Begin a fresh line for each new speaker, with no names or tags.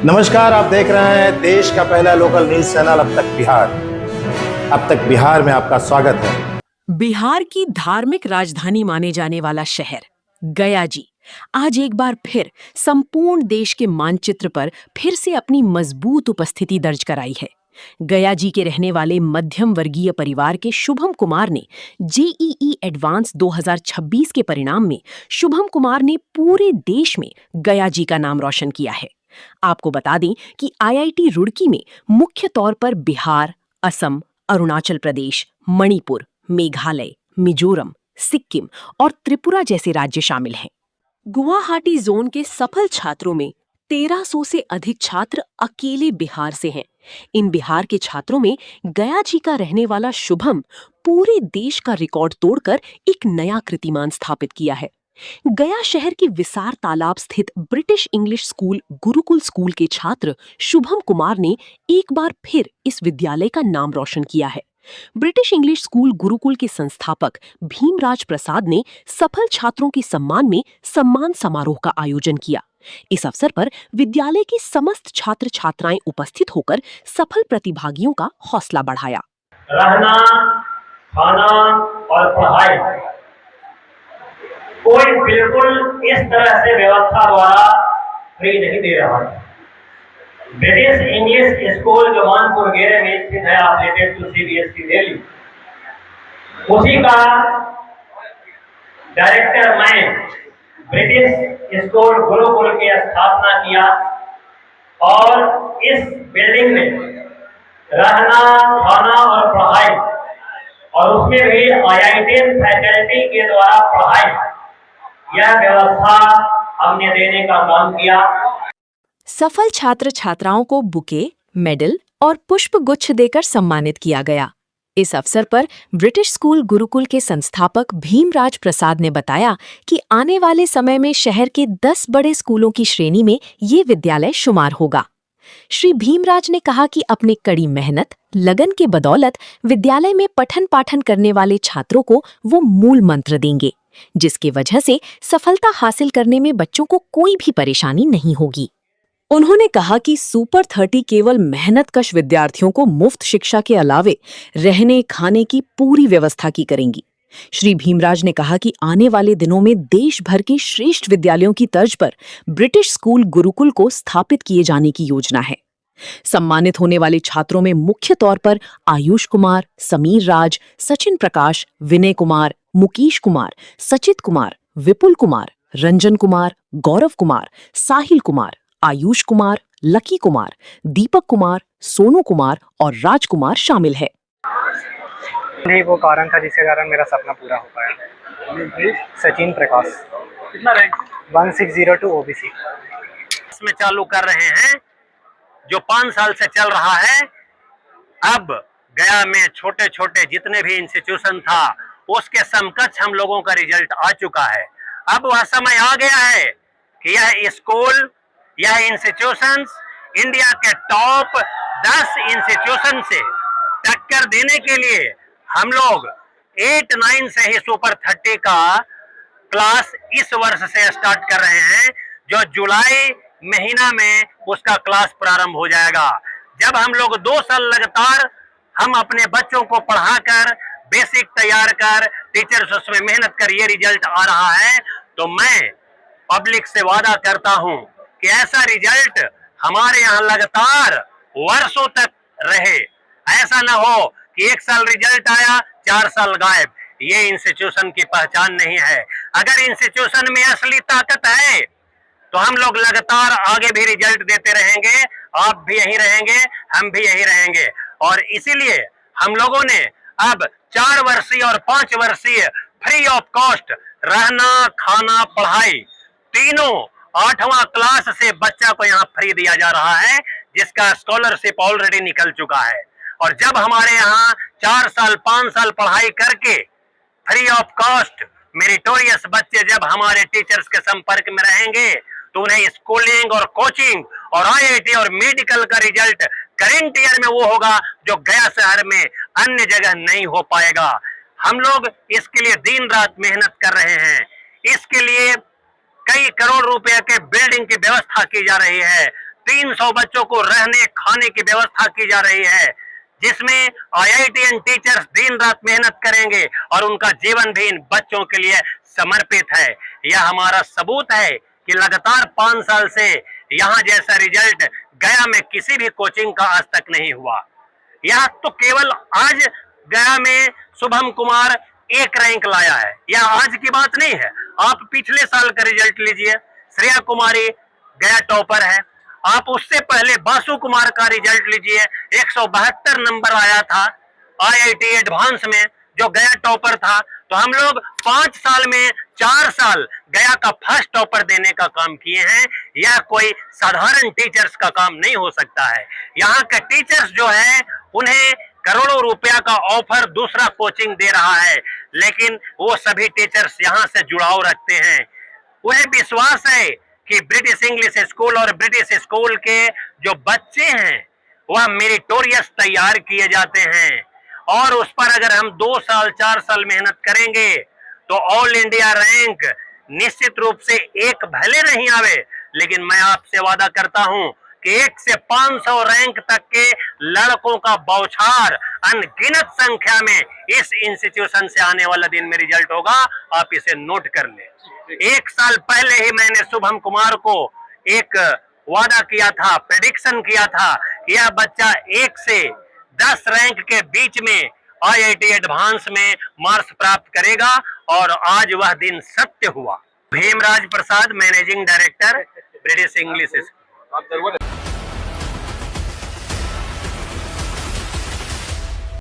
नमस्कार, आप देख रहे हैं देश का पहला लोकल न्यूज चैनल अब तक बिहार। अब तक बिहार में आपका स्वागत है।
बिहार की धार्मिक राजधानी माने जाने वाला शहर गया जी आज एक बार फिर संपूर्ण देश के मानचित्र पर फिर से अपनी मजबूत उपस्थिति दर्ज कराई है। गया जी के रहने वाले मध्यम वर्गीय परिवार के शुभम कुमार ने जेईई एडवांस 2026 के परिणाम में शुभम कुमार ने पूरे देश में गया जी का नाम रोशन किया है। आपको बता दें कि आईआईटी रुड़की में मुख्य तौर पर बिहार, असम, अरुणाचल प्रदेश, मणिपुर, मेघालय, मिजोरम, सिक्किम और त्रिपुरा जैसे राज्य शामिल हैं। गुवाहाटी जोन के सफल छात्रों में 1300 से अधिक छात्र अकेले बिहार से हैं। इन बिहार के छात्रों में गया जी का रहने वाला शुभम पूरे देश का रिकॉर्ड तोड़कर एक नया कीर्तिमान स्थापित किया है। गया शहर के विसार तालाब स्थित British English school Gurukul school के छात्र शुभम कुमार ने एक बार फिर इस विद्यालय का नाम रोशन किया है। ब्रिटिश इंग्लिश स्कूल गुरुकुल के संस्थापक भीमराज प्रसाद ने सफल छात्रों के सम्मान में सम्मान समारोह का आयोजन किया। इस अवसर पर विद्यालय के समस्त छात्र छात्राएं उपस्थित होकर सफल प्रतिभागियों का हौसला बढ़ाया।
रहना, खाना और पढ़ाई कोई बिल्कुल इस तरह से व्यवस्था द्वारा फ्री नहीं दे रहा है। ब्रिटिश इंग्लिश स्कूल जो मानपुर गेरे में स्थित है, एफिलिएटेड टू सीबीएसई दिल्ली, उसी का डायरेक्टर मैं ब्रिटिश स्कूल गुरुकुल की स्थापना किया और इस बिल्डिंग में रहना, खाना और पढ़ाई और उसमें भी आईआईटी फैकल्टी के द्वारा पढ़ाई, यह व्यवस्था हमने देने का काम किया।
सफल छात्र छात्राओं को बुके, मेडल और पुष्प गुच्छ देकर सम्मानित किया गया। इस अवसर पर ब्रिटिश स्कूल गुरुकुल के संस्थापक भीमराज प्रसाद ने बताया कि आने वाले समय में शहर के 10 बड़े स्कूलों की श्रेणी में ये विद्यालय शुमार होगा। श्री भीमराज ने कहा कि अपनी कड़ी मेहनत, लगन के बदौलत विद्यालय में पठन पाठन करने वाले छात्रों को वो मूल मंत्र देंगे, जिसकी वजह से सफलता हासिल करने में बच्चों को कोई भी परेशानी नहीं होगी। उन्होंने कहा कि सुपर 30 केवल मेहनतकश विद्यार्थियों को मुफ्त शिक्षा के अलावे रहने खाने की पूरी व्यवस्था की करेंगी। श्री भीमराज ने कहा कि आने वाले दिनों में देश भर के श्रेष्ठ विद्यालयों की तर्ज पर ब्रिटिश स्कूल गुरुकुल को स्थापित किए जाने की योजना है। सम्मानित होने वाले छात्रों में मुख्य तौर पर आयुष कुमार, समीर राज, सचिन प्रकाश, विनय कुमार, मुकेश कुमार, सचित कुमार, विपुल कुमार, रंजन कुमार, गौरव कुमार, साहिल कुमार, आयुष कुमार, लकी कुमार, दीपक कुमार, सोनू कुमार और राजकुमार शामिल है।
नहीं, वो कारण था जिसके कारण मेरा सपना पूरा हो पाया। सचिन प्रकाश,
कितना रैंक?
1602 ओबीसी।
इसमें चालू कर रहे हैं जो 5 साल से चल रहा है। अब गया में छोटे छोटे जितने भी इंस्टीट्यूशन था उसके समकक्ष हम लोगों का रिजल्ट आ चुका है। अब वह समय आ गया है कि यह स्कूल, यह इंस्टीट्यूशंस इंडिया के टॉप 10 इंस्टीट्यूशन से टक्कर देने के लिए हम लोग 8-9 से ही सुपर 30 का क्लास इस वर्ष से स्टार्ट कर रहे हैं, जो जुलाई महीना में उसका क्लास प्रारंभ हो जाएगा। जब हम लोग 2 साल लगातार हम अपने बच्चों को पढ़ाकर बेसिक तैयार कर टीचर्स उसमें मेहनत कर ये रिजल्ट आ रहा है, तो मैं पब्लिक से वादा करता हूं कि ऐसा रिजल्ट हमारे यहाँ लगातार वर्षों तक रहे। ऐसा ना हो कि 1 साल रिजल्ट आया, 4 साल गायब। ये इंस्टीट्यूशन की पहचान नहीं है। अगर इंस्टीट्यूशन में असली ताकत है तो हम लोग लगातार आगे भी रिजल्ट देते रहेंगे। आप भी यही रहेंगे, हम भी यही रहेंगे। और इसीलिए हम लोगों ने अब 4 वर्षीय और 5 वर्षीय फ्री ऑफ कॉस्ट रहना, खाना, पढ़ाई तीनों 8वां क्लास से बच्चा को यहाँ फ्री दिया जा रहा है, जिसका स्कॉलरशिप ऑलरेडी निकल चुका है। और जब हमारे यहाँ 4 साल 5 साल पढ़ाई करके फ्री ऑफ कॉस्ट मेरिटोरियस बच्चे जब हमारे टीचर्स के संपर्क में रहेंगे तो उन्हें स्कूलिंग और कोचिंग और आईआईटी और मेडिकल का रिजल्ट करेंट ईयर में वो होगा जो गया शहर में अन्य जगह नहीं हो पाएगा। हम लोग इसके लिए दिन रात मेहनत कर रहे हैं। इसके लिए कई करोड़ रुपए के बिल्डिंग की व्यवस्था की जा रही है, 300 बच्चों को रहने खाने की व्यवस्था की जा रही है, जिसमें IITian टीचर्स दिन रात मेहनत करेंगे और उनका जीवन भी इन बच्चों के लिए समर्पित है। यह हमारा सबूत है कि लगातार 5 साल से यहाँ जैसा रिजल्ट गया में किसी भी कोचिंग का आज तक नहीं हुआ। यह तो केवल आज गया में शुभम कुमार 1 रैंक लाया है, यह आज की बात नहीं है। आप पिछले साल का रिजल्ट लीजिए, श्रेया कुमारी गया टॉपर है। आप उससे पहले बासु कुमार का रिजल्ट लीजिए, 172 नंबर आया था IIT एडवांस में, जो गया टॉपर था। तो हम लोग 5 साल में 4 साल गया का फर्स्ट टॉपर देने का काम किए हैं। यह कोई साधारण टीचर्स का काम नहीं हो सकता है। यहाँ के टीचर्स जो है उन्हें करोड़ों रुपया का ऑफर दूसरा कोचिंग दे रहा है, लेकिन वो सभी टीचर्स यहाँ से जुड़ाव रखते हैं। उन्हें विश्वास है कि ब्रिटिश इंग्लिश स्कूल और ब्रिटिश स्कूल के जो बच्चे हैं वह मेरिटोरियस तैयार किए जाते हैं, और उस पर अगर हम 2 साल 4 साल मेहनत करेंगे तो ऑल इंडिया रैंक निश्चित रूप से एक भले नहीं आवे, लेकिन मैं आपसे वादा करता हूं कि 1 से 500 रैंक तक के लड़कों का बौछार अनगिनत संख्या में इस इंस्टीट्यूशन से आने वाला दिन में रिजल्ट होगा। आप इसे नोट कर लें। 1 साल पहले ही मैंने शुभम कुमार को एक वादा किया था, प्रेडिक्शन किया था, यह बच्चा 1 से 10 रैंक के बीच में IIT एडवांस में मार्क्स प्राप्त करेगा, और आज वह दिन सत्य हुआ। Bhimraj Prasad, managing director, British English school.